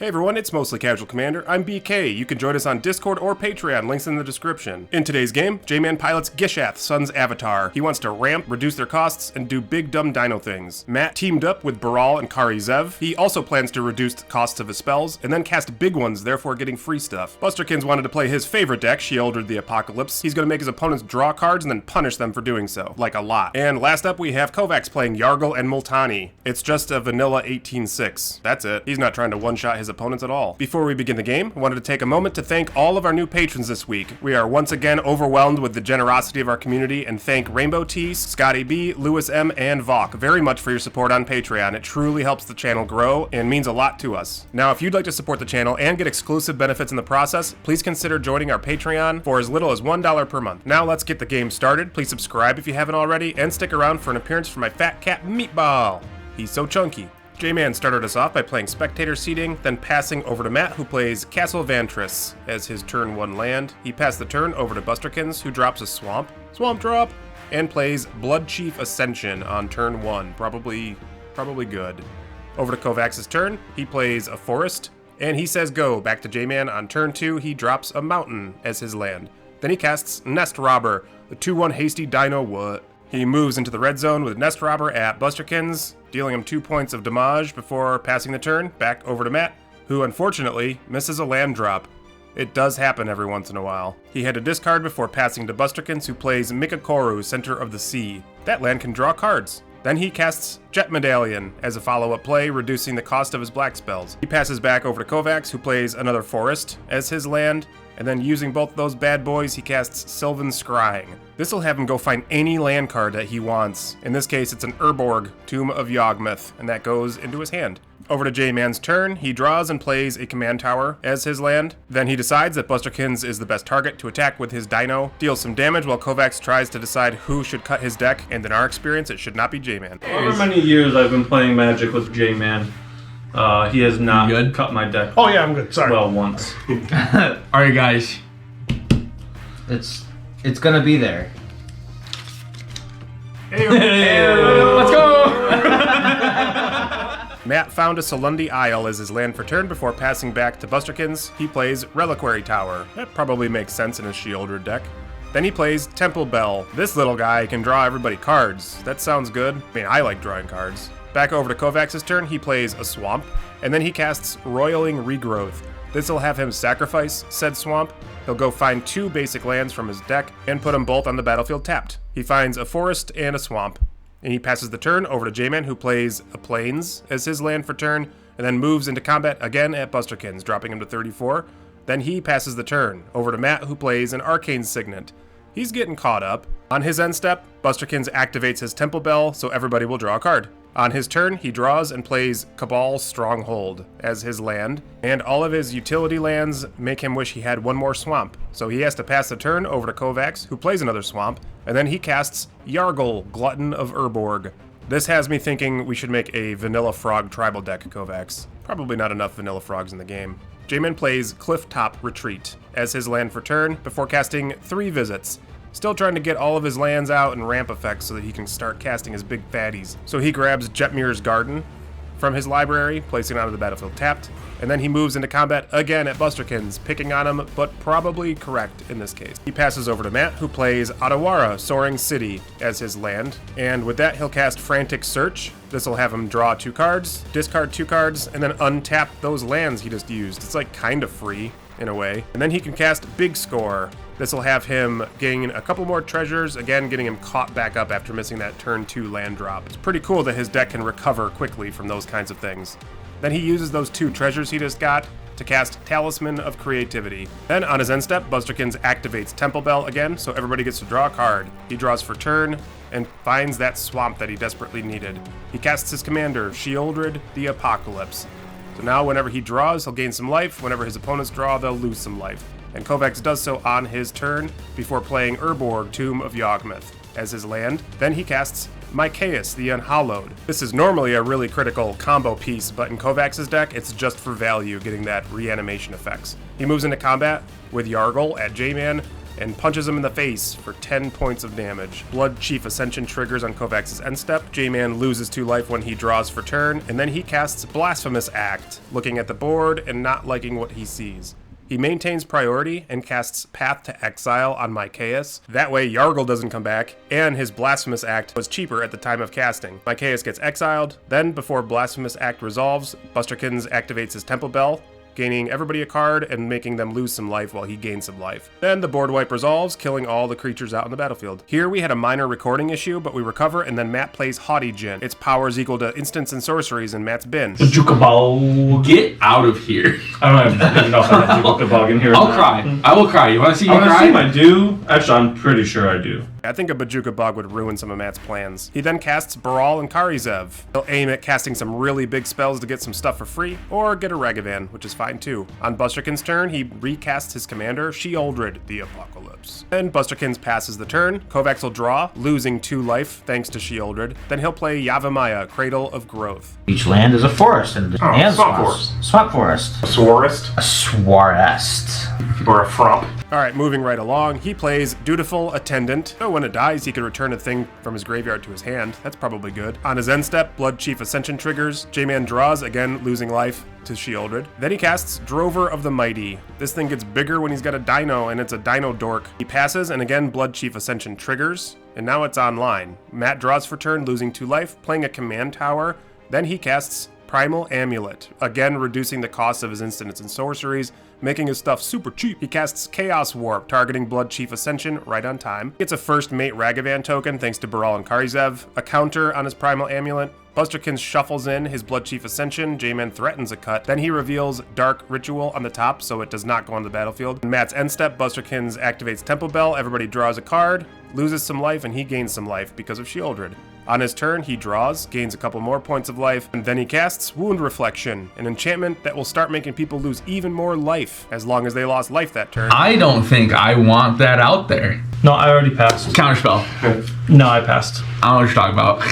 Hey everyone, it's Mostly Casual Commander. I'm BK. You can join us on Discord or Patreon, links in the description. In today's game, J-Man pilots Gishath, Sun's avatar. He wants to ramp, reduce their costs, and do big dumb dino things. Matt teamed up with Baral and Kari Zev. He also plans to reduce the costs of his spells, and then cast big ones, therefore getting free stuff. Busterkins wanted to play his favorite deck, Sheoldred the Apocalypse. He's going to make his opponents draw cards and then punish them for doing so, like a lot. And last up, we have Kovacs playing Yargle and Multani. It's just a vanilla 18-6. That's it. He's not trying to one-shot his opponents at all. Before we begin the game, I wanted to take a moment to thank all of our new patrons this week. We are once again overwhelmed with the generosity of our community and thank Rainbow T, Scotty B, Lewis M, and Vok very much for your support on Patreon. It truly helps the channel grow and means a lot to us. Now, if you'd like to support the channel and get exclusive benefits in the process, please consider joining our Patreon for as little as $1 per month. Now let's get the game started. Please subscribe if you haven't already, and stick around for an appearance from my fat cat Meatball. He's so chunky. J-Man started us off by playing Spectator Seeding, then passing over to Matt, who plays Castle Vantris as his turn 1 land. He passed the turn over to Busterkins, who drops a Swamp Drop, and plays Blood Chief Ascension on turn 1. Probably good. Over to Kovacs' turn, he plays a Forest, and he says go. Back to J-Man on turn 2, he drops a Mountain as his land. Then he casts Nest Robber, the 2/1 hasty dino what? He moves into the red zone with Nest Robber at Busterkins, dealing him 2 points of damage before passing the turn back over to Matt, who unfortunately misses a land drop. It does happen every once in a while. He had to discard before passing to Busterkins, who plays Mikakoru, Center of the Sea. That land can draw cards. Then he casts Jet Medallion as a follow-up play, reducing the cost of his black spells. He passes back over to Kovacs, who plays another Forest as his land, and then using both those bad boys, he casts Sylvan Scrying. This will have him go find any land card that he wants. In this case, it's an Urborg, Tomb of Yawgmoth, and that goes into his hand. Over to J-Man's turn, he draws and plays a Command Tower as his land. Then he decides that Busterkins is the best target to attack with his dino, deals some damage while Kovacs tries to decide who should cut his deck, and in our experience, it should not be J-Man. However many years I've been playing Magic with J-Man, he has not cut my deck. Oh yeah, I'm good. Sorry. Well, once. Alright guys, it's gonna be there. Let's go! Matt found a Solundi Isle as his land for turn before passing back to Busterkins. He plays Reliquary Tower. That probably makes sense in his Sheoldred deck. Then he plays Temple Bell. This little guy can draw everybody cards. That sounds good. I mean, I like drawing cards. Back over to Kovacs' turn, he plays a Swamp, and then he casts Roiling Regrowth. This will have him sacrifice said Swamp. He'll go find 2 basic lands from his deck and put them both on the battlefield tapped. He finds a Forest and a Swamp, and he passes the turn over to J-Man, who plays a Plains as his land for turn, and then moves into combat again at Busterkins, dropping him to 34. Then he passes the turn over to Matt, who plays an Arcane Signet. He's getting caught up. On his end step, Busterkins activates his Temple Bell, so everybody will draw a card. On his turn, he draws and plays Cabal Stronghold as his land, and all of his utility lands make him wish he had 1 more Swamp. So he has to pass the turn over to Kovacs, who plays another Swamp, and then he casts Yargle, Glutton of Urborg. This has me thinking we should make a Vanilla Frog tribal deck, Kovacs. Probably not enough Vanilla Frogs in the game. J-Man plays Clifftop Retreat as his land for turn before casting 3 visits. Still trying to get all of his lands out and ramp effects so that he can start casting his big fatties. So he grabs Jetmir's Garden from his library, placing it onto the battlefield tapped, and then he moves into combat again at Busterkins, picking on him, but probably correct in this case. He passes over to Matt, who plays Otawara, Soaring City, as his land, and with that he'll cast Frantic Search. This will have him draw 2 cards, discard 2 cards, and then untap those lands he just used. It's like kind of free in a way. And then he can cast Big Score. This will have him gain a couple more treasures, again getting him caught back up after missing that turn 2 land drop. It's pretty cool that his deck can recover quickly from those kinds of things. Then he uses those 2 treasures he just got to cast Talisman of Creativity. Then on his end step, Busterkins activates Temple Bell again, so everybody gets to draw a card. He draws for turn and finds that Swamp that he desperately needed. He casts his commander, Sheoldred the Apocalypse. So now whenever he draws, he'll gain some life. Whenever his opponents draw, they'll lose some life. And Kovacs does so on his turn before playing Urborg, Tomb of Yawgmoth as his land. Then he casts Mycaeus the Unhallowed. This is normally a really critical combo piece, but in Kovacs' deck, it's just for value, getting that reanimation effects. He moves into combat with Yargle at J-Man, and punches him in the face for 10 points of damage. Blood Chief Ascension triggers on Kovacs' end step. J-Man loses 2 life when he draws for turn, and then he casts Blasphemous Act, looking at the board and not liking what he sees. He maintains priority and casts Path to Exile on Mycaeus. That way Yargle doesn't come back, and his Blasphemous Act was cheaper at the time of casting. Mycaeus gets exiled, then before Blasphemous Act resolves, Busterkins activates his Temple Bell, gaining everybody a card and making them lose some life while he gains some life. Then the board wipe resolves, killing all the creatures out on the battlefield. Here we had a minor recording issue, but we recover, and then Matt plays Haughty Djinn. Its power is equal to instants and sorceries in Matt's bin. Jukabal. Get out of here. I don't even know if I have Jukabal in here. I'll cry. I will cry. You want to see me I cry? assume I do. Actually, I'm pretty sure I do. I think a Bajuka Bug would ruin some of Matt's plans. He then casts Baral Kari Zev. He'll aim at casting some really big spells to get some stuff for free, or get a Ragavan, which is fine too. On Busterkin's turn, he recasts his commander, Sheoldred, the Apocalypse. Then Busterkins passes the turn. Kovacs will draw, losing 2 life thanks to Sheoldred. Then he'll play Yavimaya, Cradle of Growth. Each land is a forest and swamp forest. Swamp forest. A Swarist? A Swarest. Or a Frump? Alright, moving right along, he plays Dutiful Attendant. So when it dies, he can return a thing from his graveyard to his hand. That's probably good. On his end step, Blood Chief Ascension triggers. J-Man draws, again losing life to Sheoldred. Then he casts Drover of the Mighty. This thing gets bigger when he's got a dino, and it's a dino dork. He passes, and again Blood Chief Ascension triggers, and now it's online. Matt draws for turn, losing 2 life, playing a command tower. Then he casts Primal Amulet, again reducing the cost of his instants and sorceries, making his stuff super cheap. He casts Chaos Warp, targeting Blood Chief Ascension right on time. Gets a first mate Ragavan token thanks to Baral Kari Zev, a counter on his Primal Amulet. Busterkins shuffles in his Blood Chief Ascension, J-Man threatens a cut, then he reveals Dark Ritual on the top so it does not go on the battlefield. In Matt's end step, Busterkins activates Temple Bell, everybody draws a card, loses some life, and he gains some life because of Sheoldred. On his turn, he draws, gains a couple more points of life, and then he casts Wound Reflection, an enchantment that will start making people lose even more life, as long as they lost life that turn. I don't think I want that out there. No, I already passed. Counterspell. No, I passed. I don't know what you're talking about.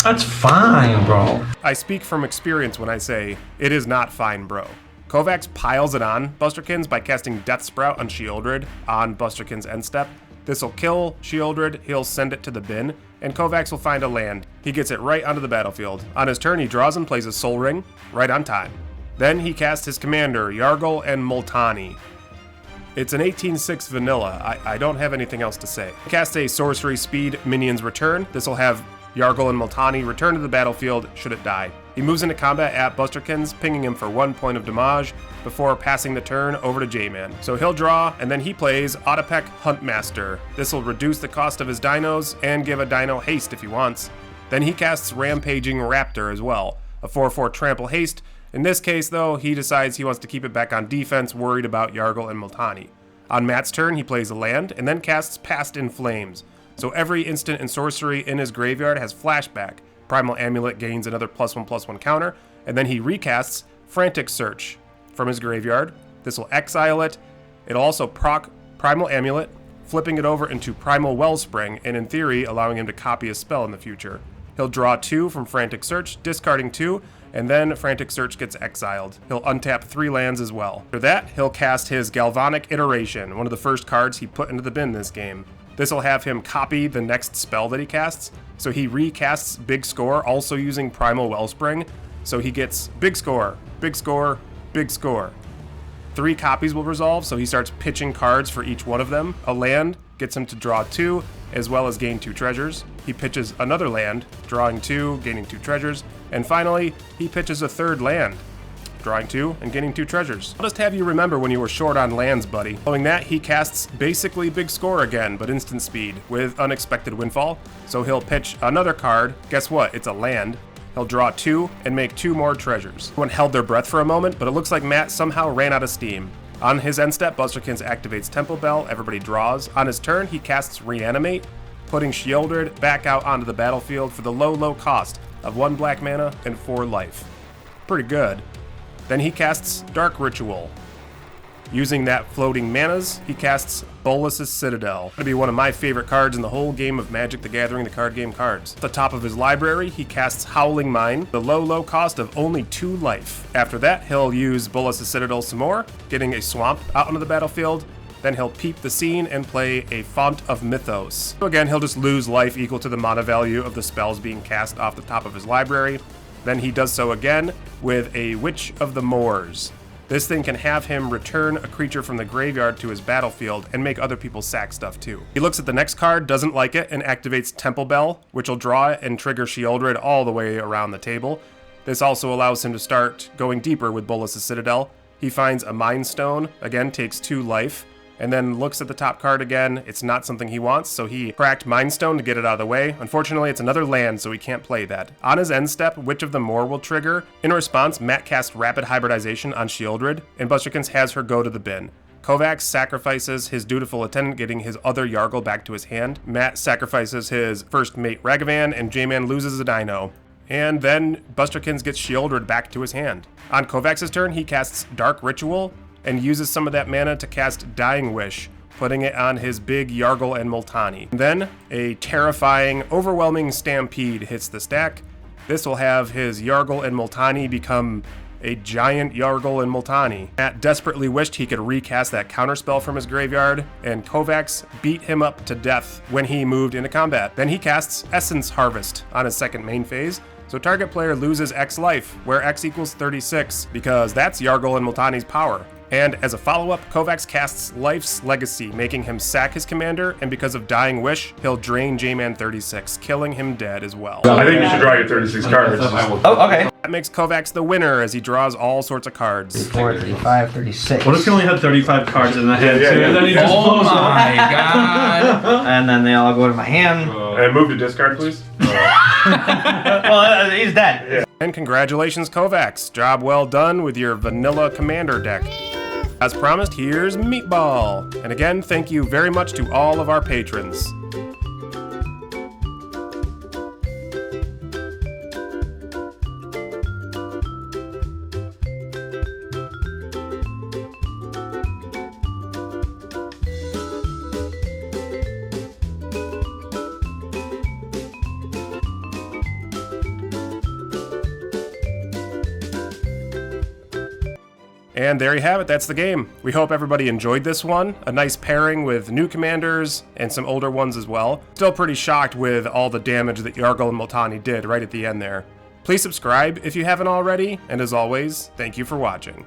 That's fine, bro. I speak from experience when I say, it is not fine, bro. Kovacs piles it on Busterkins by casting Death Sprout on Sheoldred on Busterkins' end step. This will kill Sheoldred, he'll send it to the bin, and Kovacs will find a land. He gets it right onto the battlefield. On his turn, he draws and plays a Soul Ring, right on time. Then he casts his commander, Yargle Multani. It's an 18/6 vanilla. I don't have anything else to say. Cast a Sorcery Speed Minions Return. This will have Yargle Multani return to the battlefield should it die. He moves into combat at Busterkins, pinging him for 1 point of damage before passing the turn over to J-Man. So he'll draw, and then he plays Otapek Huntmaster. This will reduce the cost of his dinos and give a dino haste if he wants. Then he casts Rampaging Raptor as well, a 4/4 trample haste. In this case, though, he decides he wants to keep it back on defense, worried about Yargle Multani. On Matt's turn, he plays a land, and then casts Past in Flames. So every instant and sorcery in his graveyard has flashback. Primal Amulet gains another +1/+1 counter, and then he recasts Frantic Search from his graveyard. This will exile it. It'll also proc Primal Amulet, flipping it over into Primal Wellspring, and in theory, allowing him to copy a spell in the future. He'll draw 2 from Frantic Search, discarding 2, and then Frantic Search gets exiled. He'll untap 3 lands as well. After that, he'll cast his Galvanic Iteration, one of the first cards he put into the bin this game. This will have him copy the next spell that he casts, so he recasts Big Score, also using Primal Wellspring, so he gets Big Score, Big Score, Big Score. 3 copies will resolve, so he starts pitching cards for each one of them. A land gets him to draw 2, as well as gain 2 treasures. He pitches another land, drawing 2, gaining 2 treasures. And finally, he pitches a 3rd land, drawing 2 and gaining 2 treasures. I'll just have you remember when you were short on lands, buddy. Following that, he casts basically Big Score again, but instant speed, with Unexpected Windfall. So he'll pitch another card. Guess what? It's a land. He'll draw 2 and make 2 more treasures. Everyone held their breath for a moment, but it looks like Matt somehow ran out of steam. On his end step, Busterkins activates Temple Bell, everybody draws. On his turn, he casts Reanimate, putting Sheoldred back out onto the battlefield for the low cost of 1 black mana and 4 life. Pretty good. Then he casts Dark Ritual. Using that floating manas, he casts Bolas's Citadel. It'll be one of my favorite cards in the whole game of Magic the Gathering, the card game cards. At the top of his library, he casts Howling Mine, the low cost of only 2 life. After that, he'll use Bolas's Citadel some more, getting a swamp out onto the battlefield. Then he'll peep the scene and play a Font of Mythos. So again, he'll just lose life equal to the mana value of the spells being cast off the top of his library. Then he does so again with a Witch of the Moors. This thing can have him return a creature from the graveyard to his battlefield and make other people sack stuff too. He looks at the next card, doesn't like it, and activates Temple Bell, which will draw it and trigger Sheoldred all the way around the table. This also allows him to start going deeper with Bolas' Citadel. He finds a Mind Stone, again takes 2 life, and then looks at the top card again. It's not something he wants, so he cracked Mind Stone to get it out of the way. Unfortunately, it's another land, so he can't play that. On his end step, Witch of the Moor will trigger. In response, Matt casts Rapid Hybridization on Sheoldred, and Busterkins has her go to the bin. Kovacs sacrifices his Dutiful Attendant, getting his other Yargle back to his hand. Matt sacrifices his first mate Ragavan, and J-Man loses a Dino. And then Busterkins gets Sheoldred back to his hand. On Kovacs' turn, he casts Dark Ritual, and uses some of that mana to cast Dying Wish, putting it on his big Yargle and Multani. Then, a terrifying, overwhelming Stampede hits the stack. This will have his Yargle and Multani become a giant Yargle and Multani. Matt desperately wished he could recast that counterspell from his graveyard, and Kovacs beat him up to death when he moved into combat. Then he casts Essence Harvest on his second main phase, so target player loses X life, where X equals 36, because that's Yargle and Multani's power. And as a follow-up, Kovacs casts Life's Legacy, making him sack his commander, and because of Dying Wish, he'll drain J-Man 36, killing him dead as well. I think you should draw your 36 cards. Oh, okay. That makes Kovacs the winner as he draws all sorts of cards. 34, 35, 36. What if he only had 35 cards in the hand Yeah, too? yeah. And then he just Oh blows up? my god. And then they all go to my hand. And move to discard, please. Well, he's dead. And congratulations, Kovacs. Job well done with your vanilla commander deck. As promised, here's Meatball. And again, thank you very much to all of our patrons. And there you have it, that's the game. We hope everybody enjoyed this one. A nice pairing with new commanders and some older ones as well. Still pretty shocked with all the damage that Yargle and Multani did right at the end there. Please subscribe if you haven't already, and as always, thank you for watching.